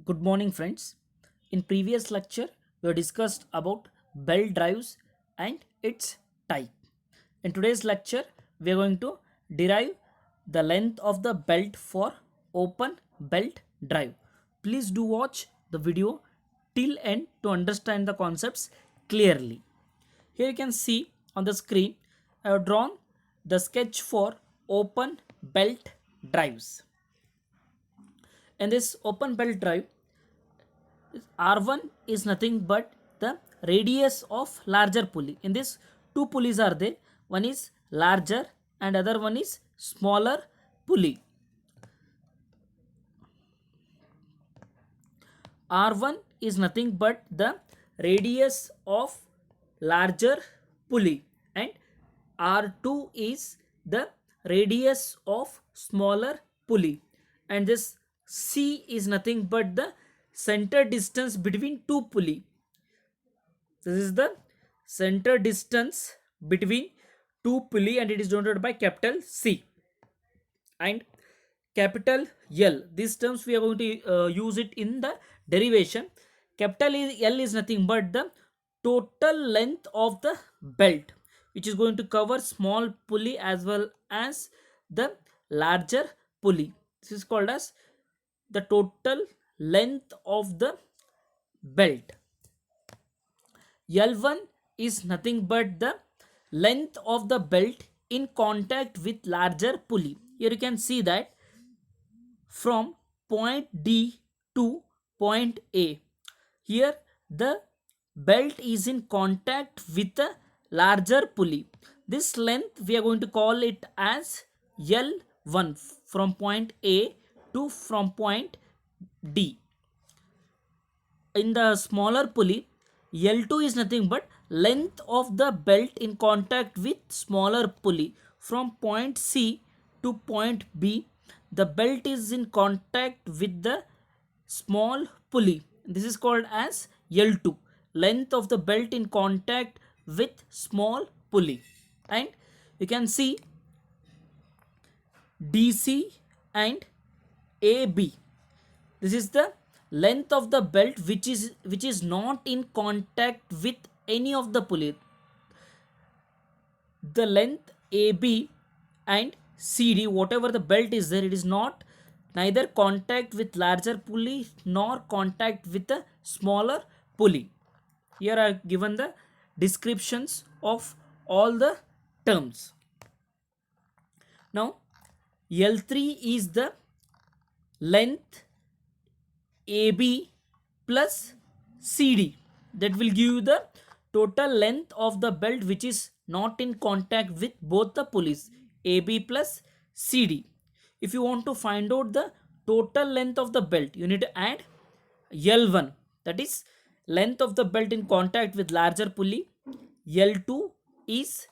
Good morning, friends. In previous lecture, we discussed about belt drives and its type. In today's lecture, we are going to derive the length of the belt for open belt drive. Please do watch the video till end to understand the concepts clearly. Here you can see on the screen, I have drawn the sketch for open belt drives. In this open belt drive, R1 is nothing but the radius of larger pulley. In this, two pulleys are there. One is larger and other one is smaller pulley. R1 is nothing but the radius of larger pulley and R2 is the radius of smaller pulley, and this C is nothing but the center distance between two pulley. This is the center distance between two pulley and it is denoted by capital C and capital L. These terms we are going to use it in the derivation. L is nothing but the total length of the belt, which is going to cover small pulley as well as the larger pulley. This is called as the total length of the belt. L1 is nothing but the length of the belt in contact with larger pulley. Here you can see that from point D to point A. Here the belt is in contact with a larger pulley. This length we are going to call it as L1 from point A to from point D. In the smaller pulley, L2 is nothing but length of the belt in contact with smaller pulley. From point C to point B, the belt is in contact with the small pulley. This is called as L2, length of the belt in contact with small pulley. And you can see DC and AB. This is the length of the belt which is not in contact with any of the pulley. The length AB and CD, whatever the belt is there, it is not neither contact with larger pulley nor contact with a smaller pulley. Here are given the descriptions of all the terms. Now L3 is the length AB plus CD, that will give you the total length of the belt which is not in contact with both the pulleys AB plus CD. If you want to find out the total length of the belt, you need to add L1, that is length of the belt in contact with larger pulley. L2 is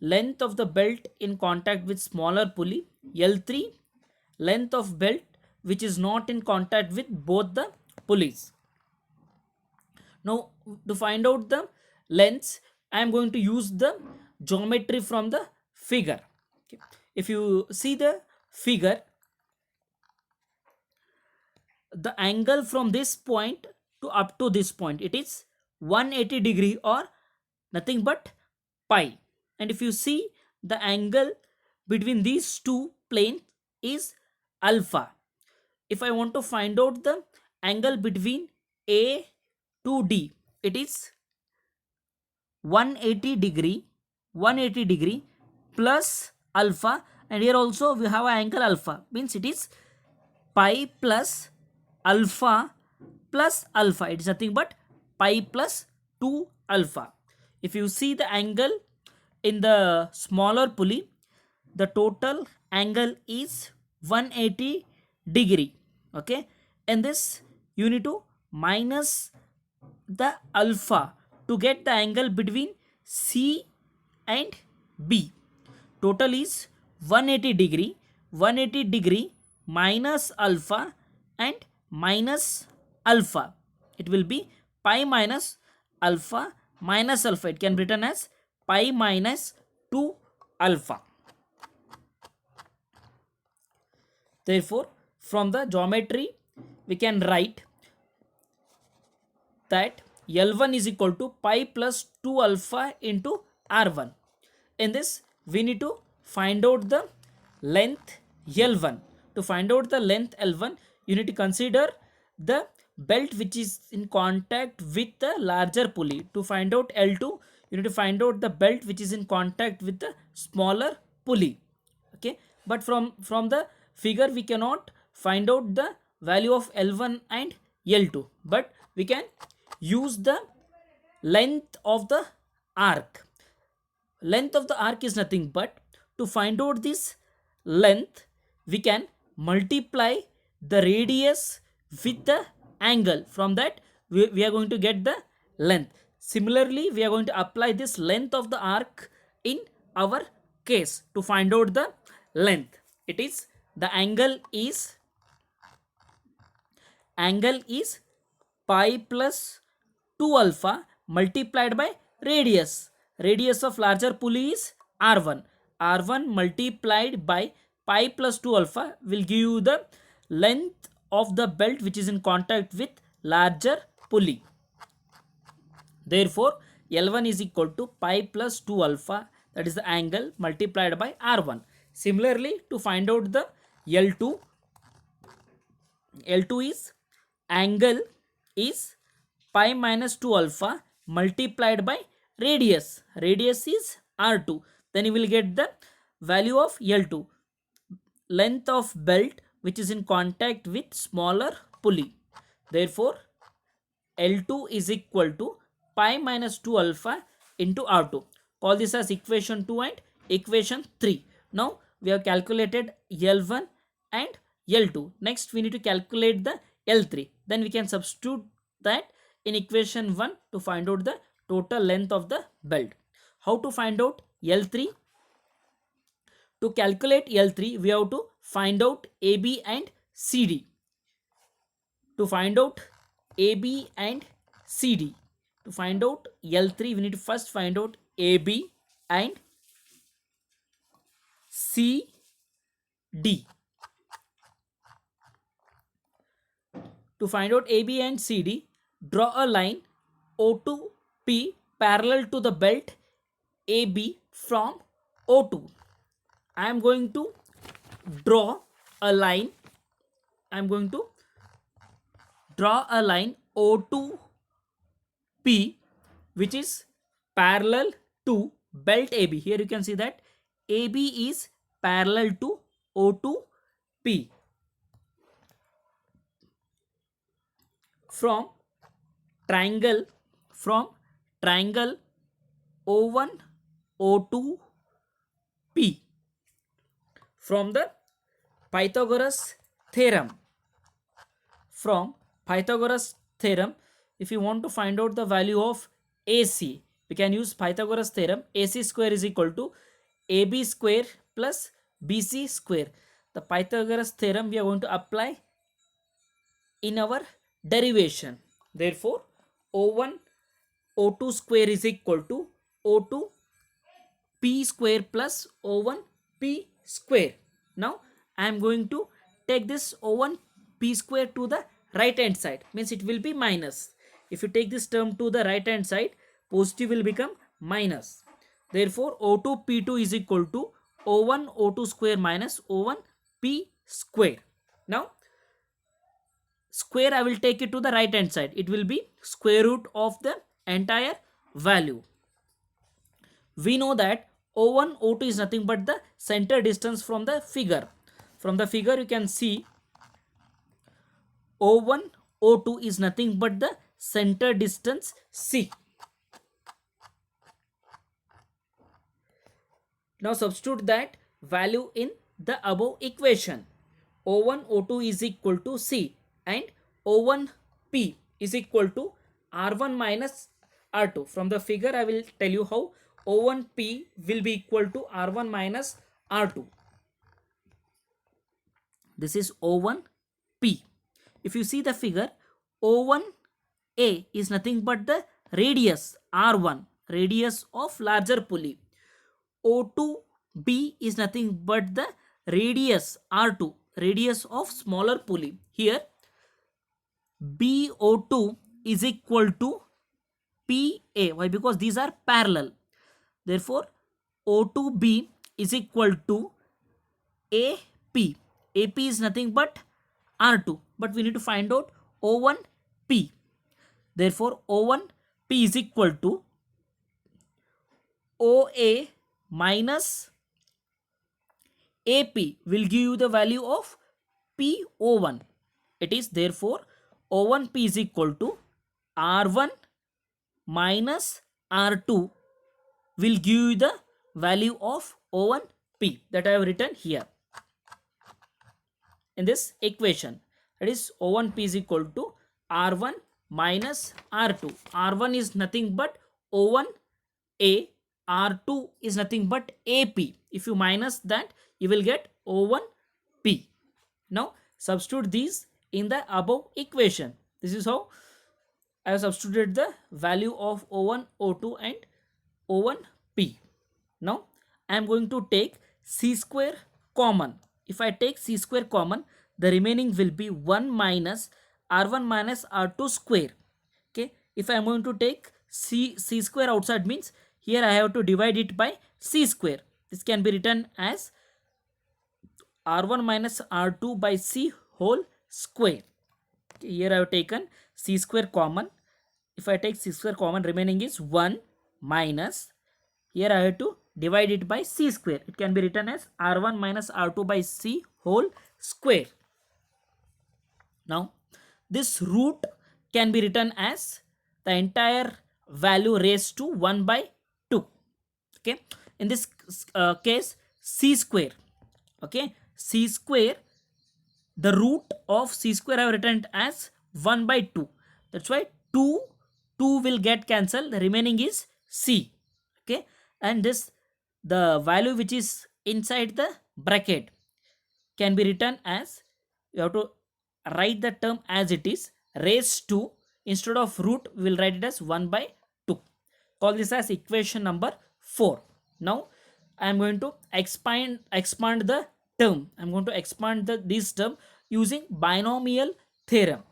length of the belt in contact with smaller pulley. L3 length of belt which is not in contact with both the pulleys. Now to find out the lengths, I am going to use the geometry from the figure. Okay. If you see the figure, the angle from this point to up to this point, it is 180 degree or nothing but pi. And if you see the angle between these two planes is alpha. If I want to find out the angle between A to D, it is 180 degree plus alpha, and here also we have an angle alpha, means it is pi plus alpha plus alpha. It is nothing but pi plus 2 alpha. If you see the angle in the smaller pulley, the total angle is 180 degree. Okay, and this you need to minus the alpha to get the angle between C and B. Total is 180 degree. 180 degree minus alpha and minus alpha, it will be pi minus alpha minus alpha. It can be written as pi minus 2 alpha. Therefore, from the geometry we can write that L1 is equal to pi plus 2 alpha into R1. In this, we need to find out the length L1. To find out the length L1, you need to consider the belt which is in contact with the larger pulley. To find out L2, you need to find out the belt which is in contact with the smaller pulley. Okay, but from the figure we cannot find out the value of L1 and L2, but we can use the length of the arc. Length of the arc is nothing but, to find out this length, we can multiply the radius with the angle. From that we are going to get the length. Similarly, we are going to apply this length of the arc in our case to find out the length. It is the angle is pi plus 2 alpha multiplied by radius. Radius of larger pulley is R1. R1 multiplied by pi plus 2 alpha will give you the length of the belt which is in contact with larger pulley. Therefore, L1 is equal to pi plus 2 alpha, that is the angle, multiplied by R1. Similarly, to find out the L2, L2 is angle is pi minus 2 alpha multiplied by radius. Radius is R2. Then you will get the value of L2, length of belt which is in contact with smaller pulley. Therefore, L2 is equal to pi minus 2 alpha into R2. Call this as equation 2 and equation 3. Now we have calculated L1 and L2. Next we need to calculate the L3. Then we can substitute that in equation 1 to find out the total length of the belt. How to find out L3? To calculate L3, we have to find out AB and CD. To find out AB and CD, to find out L3, we need to first find out AB and CD. To find out AB and CD, draw a line O to P parallel to the belt AB from O2. I am going to draw a line. O2 P which is parallel to belt AB. Here you can see that AB is parallel to O2 P. From triangle O1 O2 P. From the Pythagoras theorem. If you want to find out the value of AC, we can use Pythagoras theorem. AC square is equal to AB square plus BC square. The Pythagoras theorem we are going to apply in our derivation. Therefore, O1 O2 square is equal to O2 P square plus O1 P square. Now I am going to take this O1 P square to the right hand side, means it will be minus. If you take this term to the right hand side, positive will become minus. Therefore, O2 P2 is equal to O1 O2 square minus O1 P square. Now square I will take it to the right hand side. It will be square root of the entire value. We know that O1 O2 is nothing but the center distance from the figure. From the figure you can see O1 O2 is nothing but the center distance C. Now substitute that value in the above equation. O1 O2 is equal to C and O1 P is equal to R1 minus R2. From the figure I will tell you how O1 P will be equal to R1 minus R2. This is O1 P. If you see the figure, O1 A is nothing but the radius R1, radius of larger pulley. O2 B is nothing but the radius R2, radius of smaller pulley. Here BO2 is equal to PA. Why? Because these are parallel. Therefore, O2B is equal to AP. AP is nothing but R2. But we need to find out O1P. Therefore, O1P is equal to OA minus AP will give you the value of PO1. It is therefore O1P is equal to R1 minus R2 will give you the value of O1P that I have written here in this equation. That is O1P is equal to R1 minus R2. R1 is nothing but O1A. R2 is nothing but AP. If you minus that, you will get O1P. Now substitute these in the above equation. This is how I have substituted the value of O1, O2 and O1P. Now I am going to take C square common. If I take C square common, the remaining will be 1 minus R1 minus R2 square. Okay. If I am going to take C square outside, means here I have to divide it by C square. This can be written as R1 minus R2 by C whole square. Okay, here I have taken C square common. If I take C square common, remaining is 1 minus, here I have to divide it by C square. It can be written as R1 minus R2 by C whole square. Now this root can be written as the entire value raised to 1 by 2. Okay, in this case C square. Okay, C square, the root of C square I have written as 1 by 2. That's why 2 will get cancelled. The remaining is C. Okay, and this, the value which is inside the bracket can be written as, you have to write the term as it is, raised to, instead of root we will write it as 1 by 2. Call this as equation number 4. Now I am going to expand the term. I am going to expand this term using binomial theorem,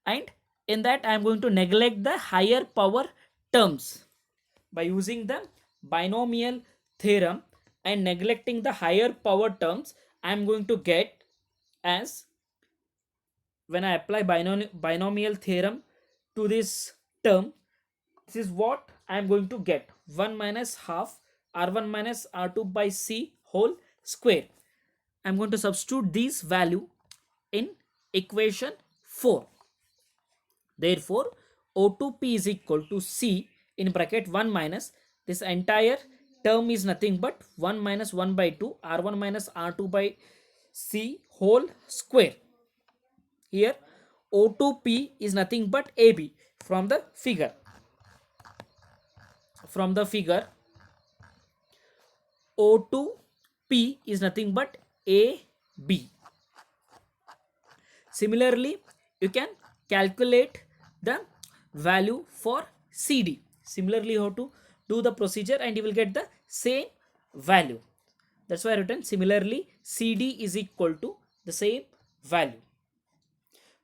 and in that I am going to neglect the higher power terms. By using the binomial theorem and neglecting the higher power terms, I am going to get as, when I apply binomial theorem to this term, this is what I am going to get: 1 minus half R1 minus R2 by C whole square. I am going to substitute this value in equation 4. Therefore O2P is equal to C in bracket 1 minus, this entire term is nothing but 1 minus 1 by 2 R1 minus R2 by C whole square. Here O2P is nothing but AB. From the figure, O2P is nothing but AB. Similarly, you can calculate the value for CD. Similarly, you have to do the procedure and you will get the same value. That's why I written similarly CD is equal to the same value.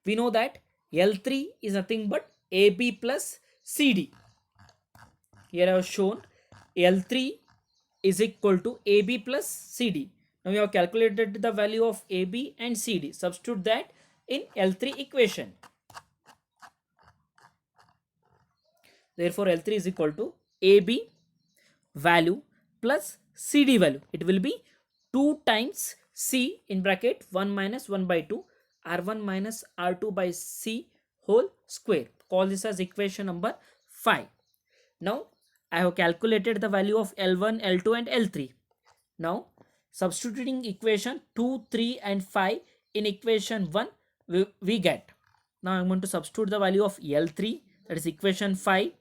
We know that L3 is nothing but AB plus CD. Here I have shown L3 is equal to AB plus CD. Now we have calculated the value of AB and CD. Substitute that in L3 equation. Therefore L3 is equal to AB value plus CD value. It will be 2 times C in bracket 1 minus 1 by 2 R1 minus R2 by C whole square. Call this as equation number 5. Now I have calculated the value of L1, L2 and L3. Now substituting equation 2, 3 and 5 in equation 1, we get. Now I am going to substitute the value of L3, that is equation 5.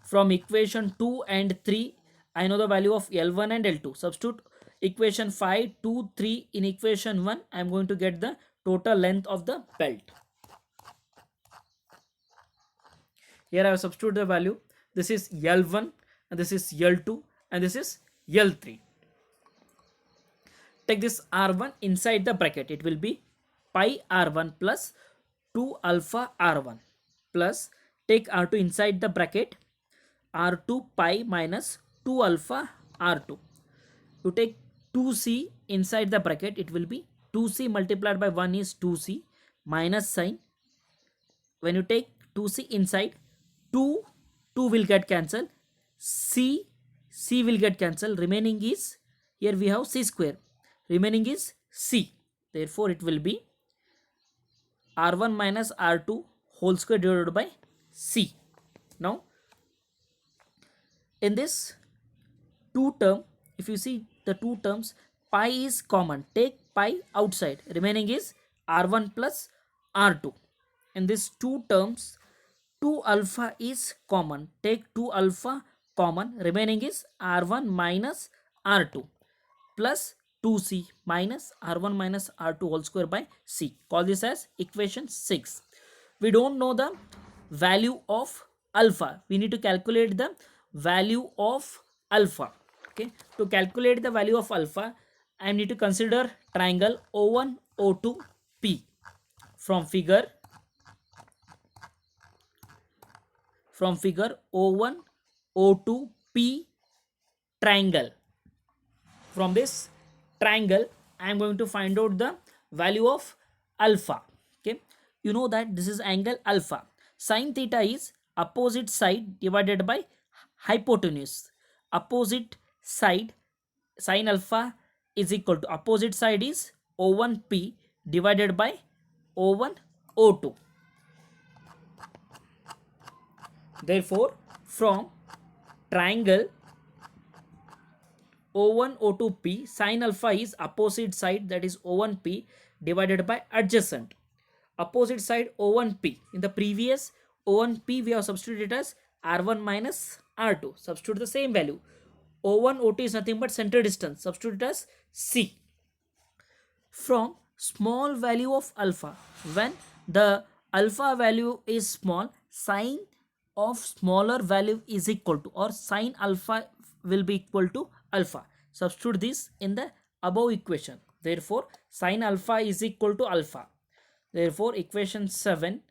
From equation 2 and 3, I know the value of L1 and L2. Substitute equation 5, 2, 3 in equation 1. I am going to get the total length of the belt. Here I have substituted the value. This is L1 and this is L2 and this is L3. Take this R1 inside the bracket. It will be pi R1 plus 2 alpha R1 plus take R2 inside the bracket R2 pi minus 2 alpha R2. You take 2c inside the bracket, it will be 2c multiplied by 1 is 2c minus sign. When you take 2c inside, 2 2 will get cancelled, c will get cancelled, remaining is, here we have c square, remaining is c. Therefore it will be R1 minus R2 whole square divided by c. Now in this two term, if you see the two terms, pi is common, take pi outside, remaining is R1 plus R2. In these two terms, 2 alpha is common, take 2 alpha common, remaining is R1 minus R2 plus 2c minus R1 minus R2 whole square by c. Call this as equation 6. We don't know the value of alpha, we need to calculate the value of alpha. Okay, to calculate the value of alpha, I need to consider triangle O1 O2 P from figure O1 O2 P triangle. From this triangle I am going to find out the value of alpha. Okay, you know that this is angle alpha. Sin theta is opposite side divided by hypotenuse. Opposite side, sin alpha is equal to, opposite side is O1P divided by O1 O2. Therefore from triangle O1 O2P, sin alpha is opposite side, that is O1P divided by adjacent. Opposite side O1P, in the previous O1P we have substituted as R1 minus R2, substitute the same value. O1 O2 is nothing but center distance, substitute as C. From small value of alpha, when the alpha value is small, sine of smaller value is equal to, or sine alpha will be equal to alpha. Substitute this in the above equation. Therefore sine alpha is equal to alpha. Therefore equation 7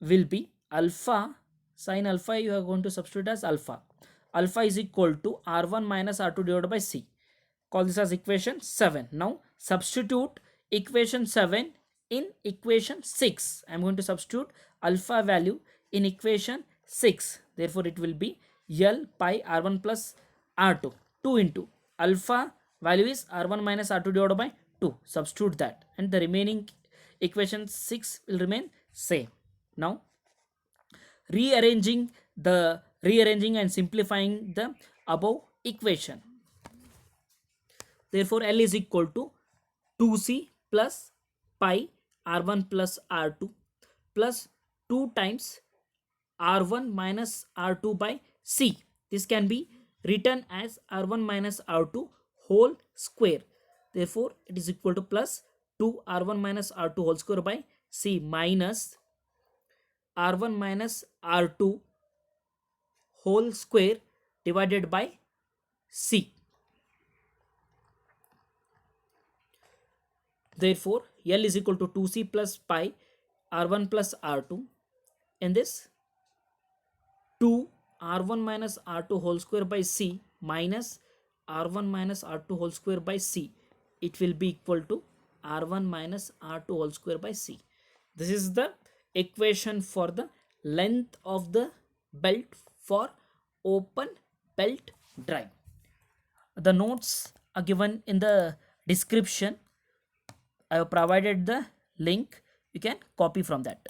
will be alpha, sine alpha you are going to substitute as alpha. Alpha is equal to R1 minus R2 divided by C. Call this as equation 7. Now substitute equation 7 in equation 6. I am going to substitute alpha value in equation 6. Therefore it will be L pi R1 plus R2. 2 into alpha value is R1 minus R2 divided by 2. Substitute that and the remaining equation 6 will remain same. Now rearranging and simplifying the above equation. Therefore L is equal to 2c plus pi R1 plus R2 plus 2 times R1 minus R2 by C. This can be written as R1 minus R2 whole square. Therefore it is equal to plus 2 R1 minus R2 whole square by C minus R1 minus R2 whole square divided by C. Therefore L is equal to 2c plus pi R1 plus R2, and this 2 R1 minus R2 whole square by C minus R1 minus R2 whole square by C, it will be equal to R1 minus R2 whole square by C. This is the equation for the length of the belt for open belt drive. The notes are given in the description. I have provided the link, you can copy from that.